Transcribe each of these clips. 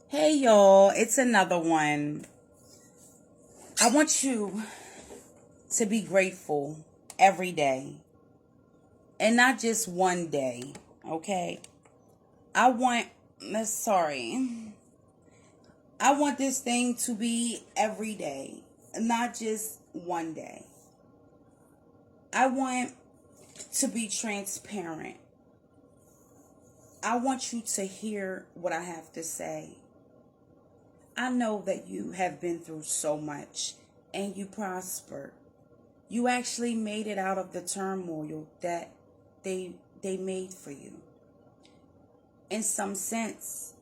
Hey y'all, it's another one. I want you to be grateful every day and not just one day, okay? I want, sorry, I want this thing to be every day, not just one day. I want to be transparent. I want you to hear what I have to say. I know that you have been through so much and you prospered. You actually made it out of the turmoil that they made for you. In some sense,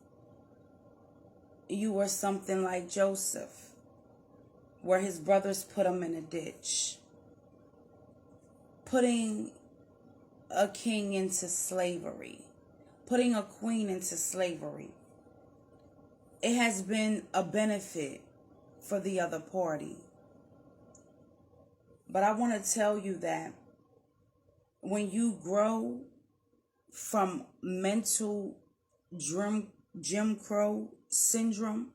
you were something like Joseph, where his brothers put him in a ditch, putting a king into slavery, putting a queen into slavery. It has been a benefit for the other party. But I want to tell you that when you grow from mental Jim Crow syndrome,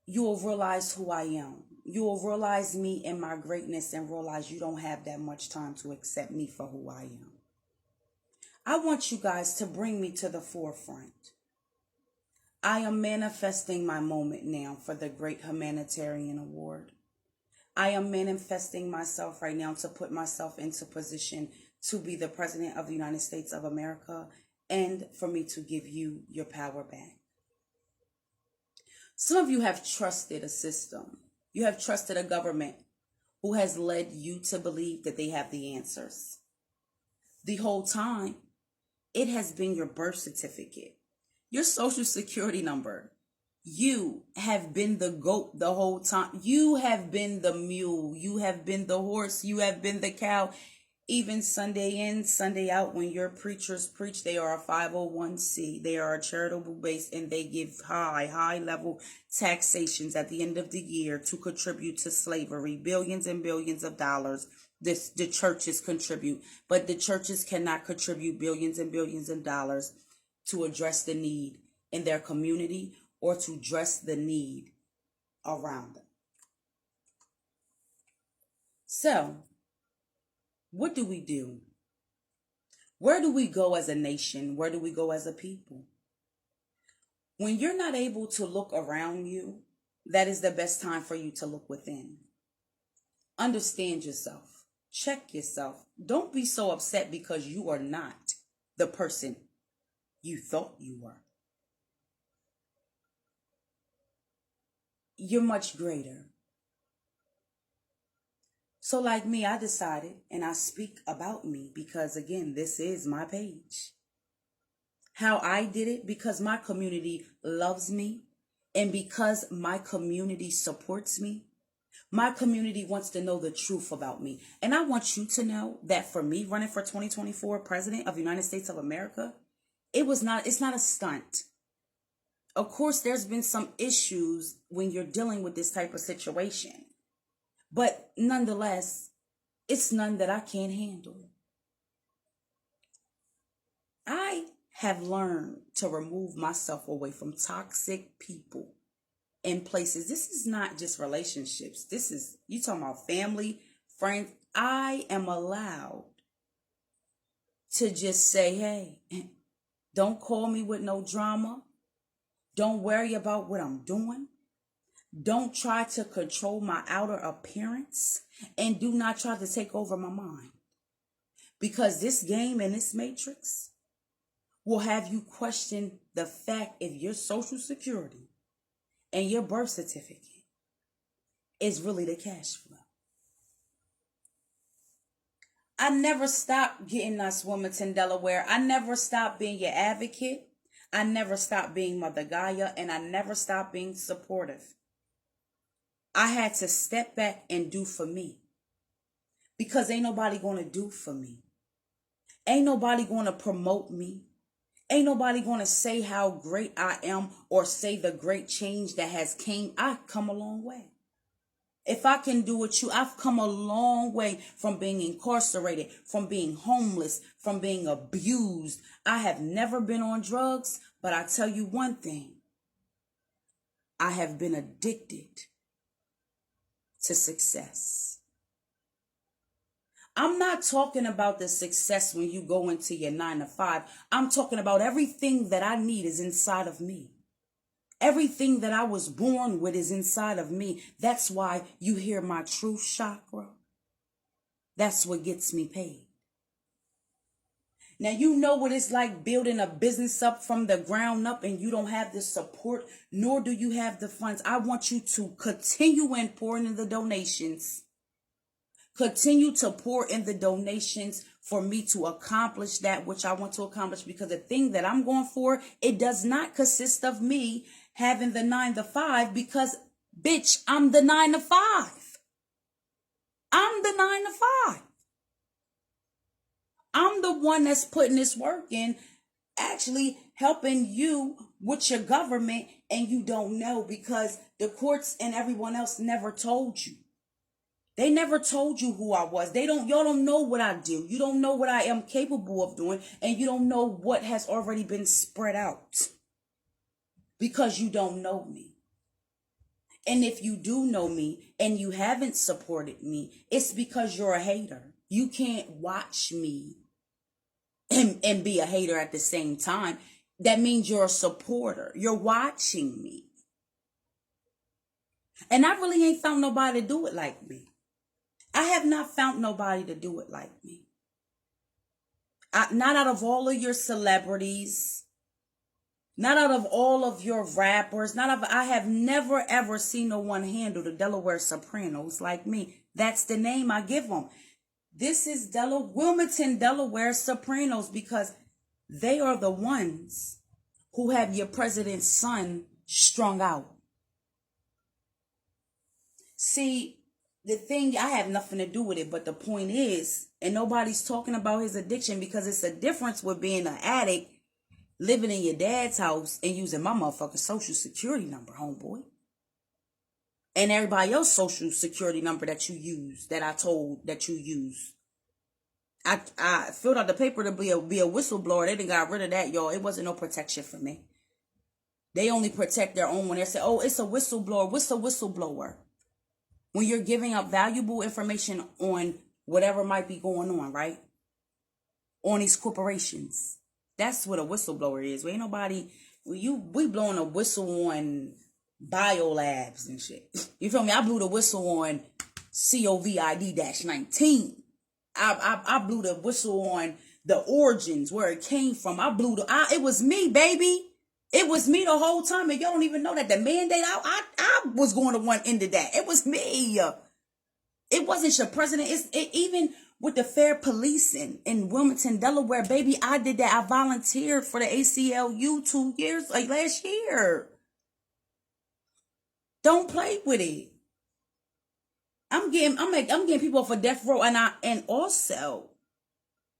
you will realize who I am. You will realize me and my greatness and realize you don't have that much time to accept me for who I am. I want you guys to bring me to the forefront. I am manifesting my moment now for the Great Humanitarian Award. I am manifesting myself right now to put myself into position to be the President of the United States of America and for me to give you your power back. Some of you have trusted a system. You have trusted a government who has led you to believe that they have the answers. The whole time, it has been your birth certificate, your social security number. You have been the goat the whole time. You have been the mule. You have been the horse. You have been the cow. Even Sunday in, Sunday out, when your preachers preach, they are a 501c. They are a charitable base and they give high level taxations at the end of the year to contribute to slavery. Billions and billions of dollars. The churches contribute, but the churches cannot contribute billions and billions of dollars to address the need in their community or to address the need around them. So, what do we do? Where do we go as a nation? Where do we go as a people? When you're not able to look around you, that is the best time for you to look within. Understand yourself. Check yourself. Don't be so upset because you are not the person you thought you were. You're much greater. So like me, I decided, and I speak about me because again, this is my page. How I did it, because my community loves me and because my community supports me. My community wants to know the truth about me. And I want you to know that for me running for 2024 President of the United States of America, it's not a stunt. Of course, there's been some issues when you're dealing with this type of situation. But nonetheless, it's none that I can't handle. I have learned to remove myself away from toxic people and places. This is not just relationships. This is, you talking about family, friends. I am allowed to just say, hey, don't call me with no drama. Don't worry about what I'm doing. Don't try to control my outer appearance, and do not try to take over my mind. Because this game and this matrix will have you question the fact if your social security and your birth certificate is really the cash flow. I never stopped getting us Wilmington, Delaware. I never stopped being your advocate. I never stopped being Mother Gaia, and I never stopped being supportive. I had to step back and do for me. Because ain't nobody going to do for me. Ain't nobody going to promote me. Ain't nobody going to say how great I am or say the great change that has came. I've come a long way. If I can do it, I've come a long way from being incarcerated, from being homeless, from being abused. I have never been on drugs, but I tell you one thing. I have been addicted to success. I'm not talking about the success when you go into your 9 to 5. I'm talking about everything that I need is inside of me. Everything that I was born with is inside of me. That's why you hear my truth chakra. That's what gets me paid. Now, you know what it's like building a business up from the ground up and you don't have the support, nor do you have the funds. I want you to continue and pour into the donations. Continue to pour in the donations for me to accomplish that which I want to accomplish, because the thing that I'm going for, it does not consist of me having the 9 to 5, because bitch, I'm the 9 to 5. I'm the 9 to 5. I'm the one that's putting this work in, actually helping you with your government, and you don't know because the courts and everyone else never told you. They never told you who I was. Y'all don't know what I do. You don't know what I am capable of doing, and you don't know what has already been spread out because you don't know me. And if you do know me and you haven't supported me, it's because you're a hater. You can't watch me and be a hater at the same time. That means you're a supporter. You're watching me. And I really ain't found nobody to do it like me. I have not found nobody to do it like me. Not out of all of your celebrities, not out of all of your rappers, I have never ever seen no one handle the Delaware Sopranos like me. That's the name I give them. This is Wilmington, Delaware Sopranos, because they are the ones who have your president's son strung out. See, the thing, I have nothing to do with it, but the point is, and nobody's talking about his addiction, because it's a difference with being an addict, living in your dad's house, and using my motherfucking social security number, homeboy. And everybody else's social security number that you use, that I told that you use. I filled out the paper to be a whistleblower. They done got rid of that, y'all. It wasn't no protection for me. They only protect their own when they say, oh, it's a whistleblower. What's a whistleblower? When you're giving up valuable information on whatever might be going on, right? On these corporations. That's what a whistleblower is. We ain't nobody, we blowing a whistle on biolabs and shit. You feel me? I blew the whistle on COVID-19. I blew the whistle on the origins, where it came from. It was me, baby. It was me the whole time, and y'all don't even know that. The mandate, I was going to one end of that. It was me. It wasn't your president. Even with the fair policing in Wilmington, Delaware, baby, I did that. I volunteered for the ACLU 2 years, like last year. Don't play with it. I'm getting people off of death row, and also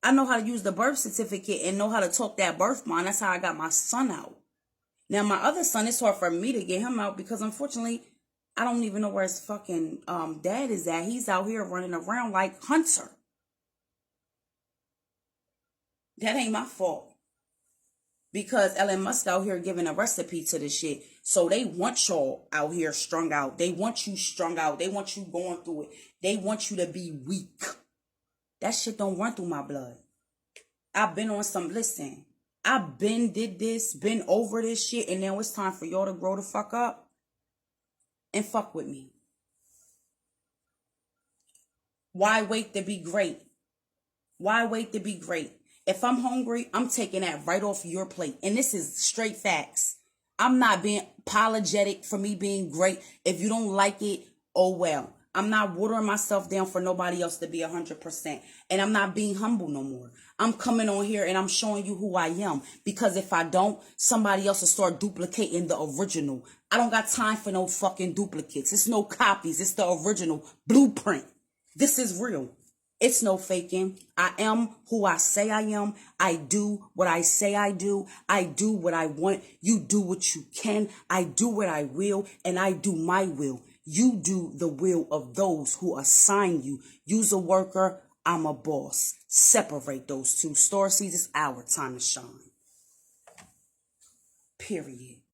I know how to use the birth certificate and know how to talk that birth bond. That's how I got my son out. Now, my other son, it's hard for me to get him out because, unfortunately, I don't even know where his fucking dad is at. He's out here running around like Hunter. That ain't my fault. Because Elon Musk out here giving a recipe to this shit. So they want y'all out here strung out. They want you strung out. They want you going through it. They want you to be weak. That shit don't run through my blood. I've been on some, listen, I've been over this shit, and now it's time for y'all to grow the fuck up and fuck with me. Why wait to be great? Why wait to be great? If I'm hungry, I'm taking that right off your plate. And this is straight facts. I'm not being apologetic for me being great. If you don't like it, oh well. I'm not watering myself down for nobody else to be 100%. And I'm not being humble no more. I'm coming on here and I'm showing you who I am. Because if I don't, somebody else will start duplicating the original. I don't got time for no fucking duplicates. It's no copies. It's the original blueprint. This is real. It's no faking. I am who I say I am. I do what I say I do. I do what I want. You do what you can. I do what I will, and I do my will. You do the will of those who assign you. You's a worker, I'm a boss. Separate those two. Star seeds, it's our time to shine. Period.